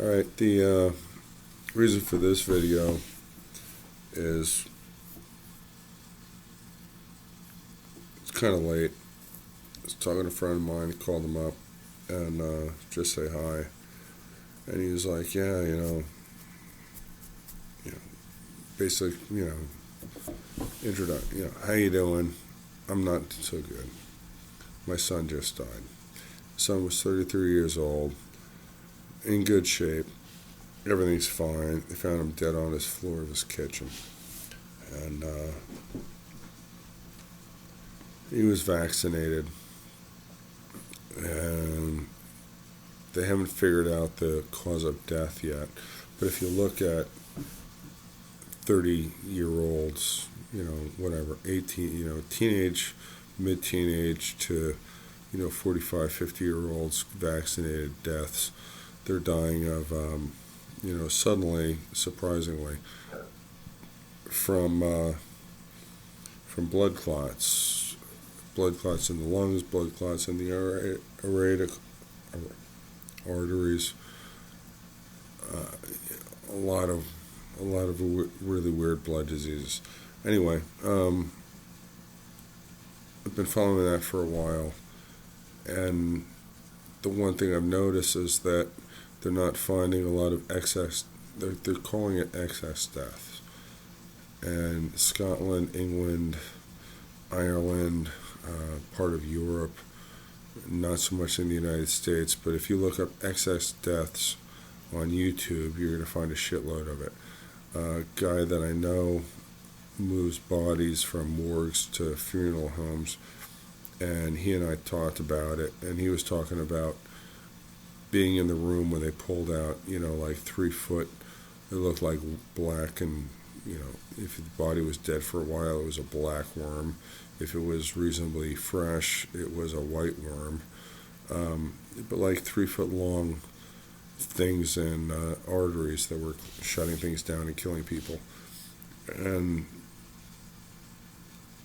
Alright, the reason for this video is it's kind of late. I was talking to a friend of mine, called him up and just say hi. And he was like, yeah, basically, introduction, how you doing? I'm not so good. My son just died. Son was 33 years old, in good shape. Everything's fine. They found him dead on his floor of his kitchen. And he was vaccinated. And they haven't figured out the cause of death yet. But if you look at 30-year-olds, whatever, 18, teenage, mid-teenage to, 45, 50-year-olds vaccinated deaths, they're dying of, suddenly, surprisingly, from blood clots in the lungs, blood clots in the aortic arteries, a lot of really weird blood diseases. Anyway, I've been following that for a while, and the one thing I've noticed is that they're not finding a lot of excess. They're calling it excess deaths. And Scotland, England, Ireland, part of Europe, not so much in the United States, but if you look up excess deaths on YouTube, you're going to find a shitload of it. A guy that I know moves bodies from morgues to funeral homes, and he and I talked about it, and he was talking about being in the room when they pulled out, like 3 foot, it looked like black, and, if the body was dead for a while, it was a black worm. If it was reasonably fresh, it was a white worm. But like 3 foot long things in arteries that were shutting things down and killing people. And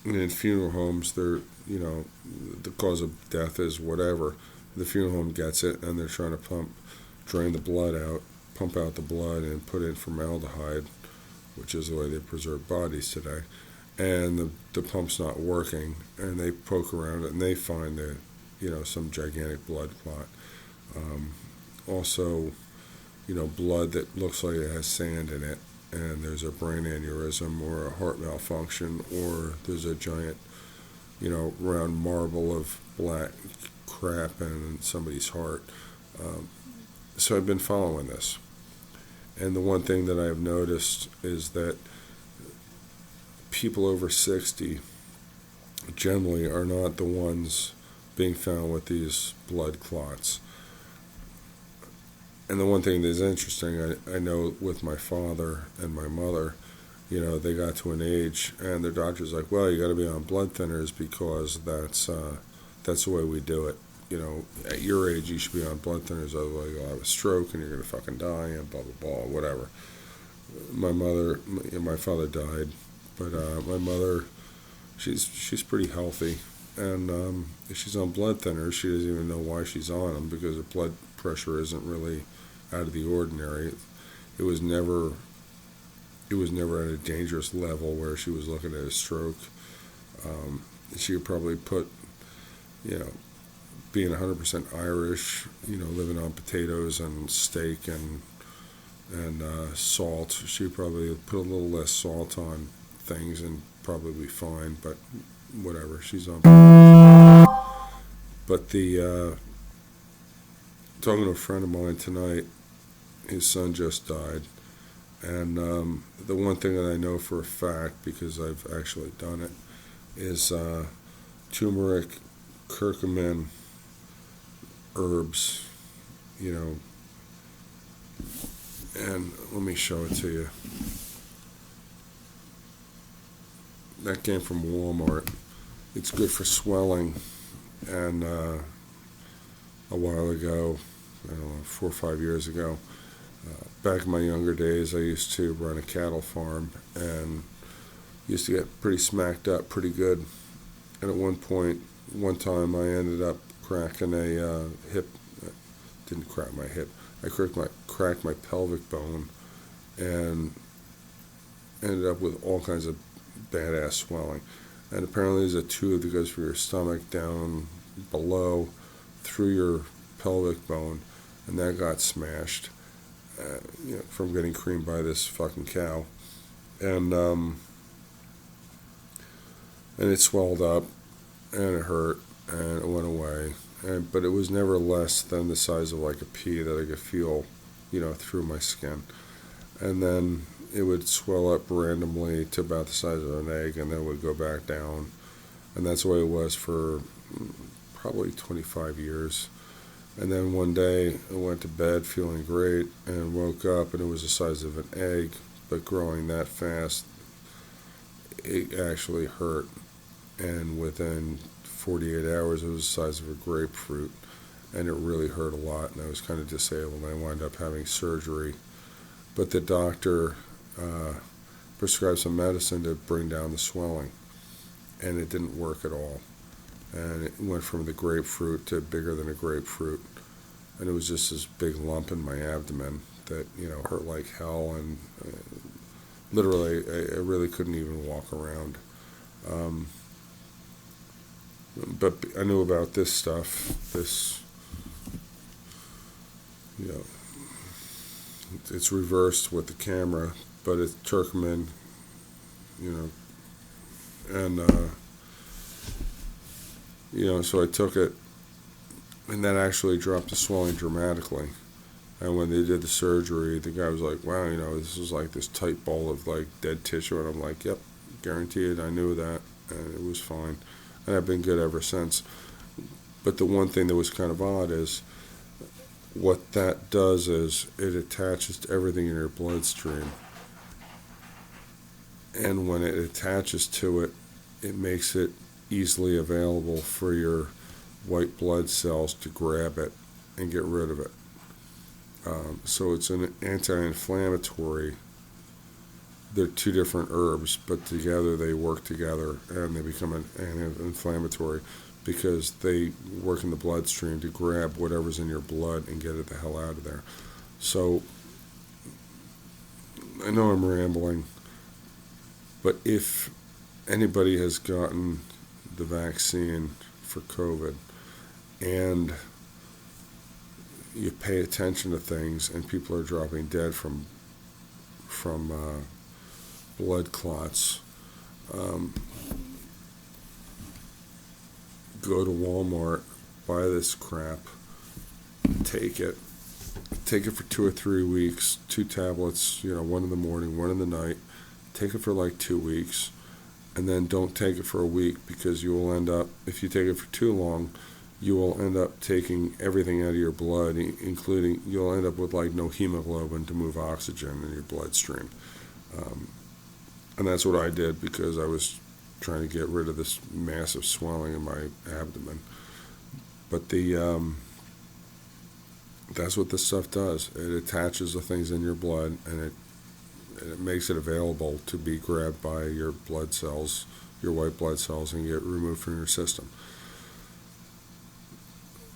in funeral homes, they're, the cause of death is whatever. The funeral home gets it, and they're trying to drain the blood out, pump out the blood, and put in formaldehyde, which is the way they preserve bodies today. And the pump's not working, and they poke around it, and they find that, some gigantic blood clot. Also, blood that looks like it has sand in it, and there's a brain aneurysm or a heart malfunction, or there's a giant, round marble of black crap in somebody's heart. So I've been following this. And the one thing that I've noticed is that people over 60 generally are not the ones being found with these blood clots. And the one thing that's interesting, I know with my father and my mother, they got to an age, and their doctor's like, well, you got to be on blood thinners because that's the way we do it. At your age, you should be on blood thinners, otherwise you'll have a stroke and you're going to fucking die and blah, blah, blah, whatever. My father died, but my mother, she's pretty healthy, and if she's on blood thinners, she doesn't even know why she's on them because her blood pressure isn't really out of the ordinary. It was never at a dangerous level where she was looking at a stroke. She could probably put, being 100% Irish, living on potatoes and steak and salt, she'd probably put a little less salt on things and probably be fine, but whatever, she's on. But talking to a friend of mine tonight, his son just died, and the one thing that I know for a fact, because I've actually done it, is turmeric, curcumin, herbs, and let me show it to you. That came from Walmart. It's good for swelling, and a while ago, I don't know, 4 or 5 years ago, back in my younger days, I used to run a cattle farm and used to get pretty smacked up pretty good. And at one time I ended up cracking a hip. Didn't crack my hip. I cracked my pelvic bone and ended up with all kinds of badass swelling. And apparently there's a tube that goes from your stomach down below through your pelvic bone, and that got smashed from getting creamed by this fucking cow. And it swelled up, and it hurt, and it went away. But it was never less than the size of like a pea that I could feel, through my skin. And then it would swell up randomly to about the size of an egg, and then it would go back down. And that's the way it was for probably 25 years. And then one day I went to bed feeling great and woke up, and it was the size of an egg, but growing that fast, it actually hurt. And within 48 hours, it was the size of a grapefruit, and it really hurt a lot, and I was kind of disabled, and I wound up having surgery. But the doctor prescribed some medicine to bring down the swelling, and it didn't work at all. And it went from the grapefruit to bigger than a grapefruit, and it was just this big lump in my abdomen that hurt like hell, and literally I really couldn't even walk around. But I knew about this stuff. It's reversed with the camera, but it's Turkmen, and so I took it, and that actually dropped the swelling dramatically. And when they did the surgery, the guy was like, wow, this is like this tight ball of like dead tissue. And I'm like, yep, guaranteed, I knew that. And it was fine. And I've been good ever since. But the one thing that was kind of odd is what that does is it attaches to everything in your bloodstream. And when it attaches to it, it makes it easily available for your white blood cells to grab it and get rid of it. So it's an anti-inflammatory. They're two different herbs, but together they work together, and they become an anti-inflammatory because they work in the bloodstream to grab whatever's in your blood and get it the hell out of there. So I know I'm rambling, but if anybody has gotten the vaccine for COVID and you pay attention to things and people are dropping dead from blood clots, go to Walmart, buy this crap, take it for 2 or 3 weeks, 2 tablets, one in the morning, one in the night, take it for like 2 weeks, and then don't take it for a week, because you will end up, if you take it for too long, you will end up taking everything out of your blood, including, you'll end up with like no hemoglobin to move oxygen in your bloodstream. And that's what I did, because I was trying to get rid of this massive swelling in my abdomen. But that's what this stuff does. It attaches the things in your blood, and it makes it available to be grabbed by your blood cells, your white blood cells, and get removed from your system.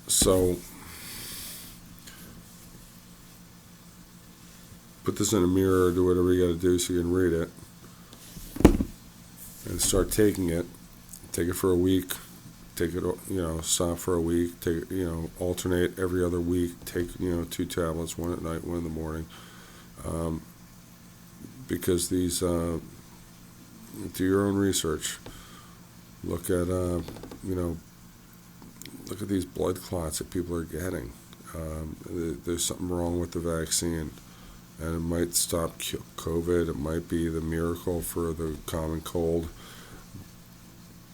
So put this in a mirror, do whatever you got to do so you can read it, and start taking it. Take it for a week. Take it, stop for a week. Take it, alternate every other week. Take, 2 tablets, one at night, one in the morning. Because these, do your own research. Look at, look at these blood clots that people are getting. There's something wrong with the vaccine, and it might stop COVID. It might be the miracle for the common cold,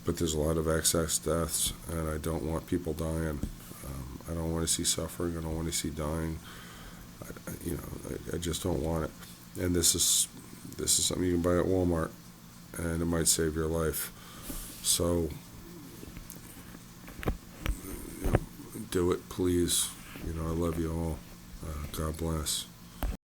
but there's a lot of excess deaths, and I don't want people dying. I don't want to see suffering. I don't want to see dying. I just don't want it. And this is something you can buy at Walmart, and it might save your life. So do it, please. I love you all. God bless.